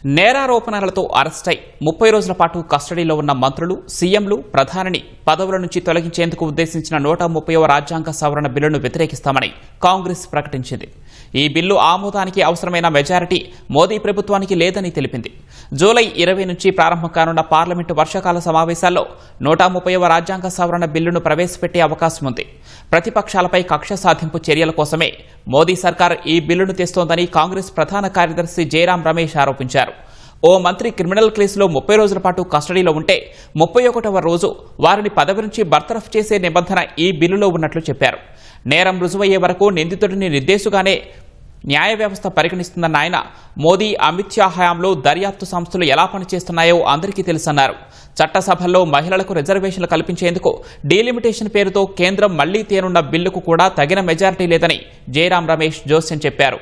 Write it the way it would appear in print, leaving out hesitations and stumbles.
నేరారోపణలతో అరెస్టై 30 రోజుల పాటు కస్టడీలో ఉన్న మంత్రులు, సీఎంలు, ప్రధానిని పదవుల నుంచి తొలగించేందుకు ఉద్దేశించిన 130వ రాజ్యాంగ సవరణ బిల్లును వ్యతిరేకిస్తామని కాంగ్రెస్ ప్రకటించింది. ఈ బిల్లు ఆమోదానికి అవసరమైన మెజారిటీ మోదీ ప్రభుత్వానికి లేదని తెలిపింది. జూలై 20 నుంచి ప్రారంభం కానున్న పార్లమెంటు వర్షాకాల సమావేశాల్లో 130వ రాజ్యాంగ సవరణ బిల్లును ప్రవేశపెట్టే అవకాశం ఉంది. ప్రతిపక్షాలపై కక్ష సాధింపు చర్యల కోసమే మోదీ సర్కార్ ఈ బిల్లును తెస్తోందని కాంగ్రెస్ ప్రధాన కార్యదర్శి జయరాం రమేష్ ఆరోపించారు. ఓ మంత్రి క్రిమినల్ కేసులో 30 రోజుల పాటు కస్టడీలో ఉంటే 31వ రోజు వారిని పదవి నుంచి బర్తరఫ్ చేసే నిబంధన ఈ బిల్లులో ఉన్నట్లు చెప్పారు. నేరం రుజువయ్యే వరకు నిందితుడిని నిర్దేశుగానే న్యాయ వ్యవస్థ పరిగణిస్తుందన్న ఆయన, మోదీ, అమిత్ షా హయాంలో దర్యాప్తు సంస్థలు ఎలా పనిచేస్తున్నాయో అందరికీ తెలుసన్నారు. చట్టసభల్లో మహిళలకు రిజర్వేషన్లు కల్పించేందుకు డీలిమిటేషన్ పేరుతో కేంద్రం మళ్లీ తేనున్న బిల్లుకు కూడా తగిన మెజారిటీ లేదని జయరాం రమేష్ జోస్యం చెప్పారు.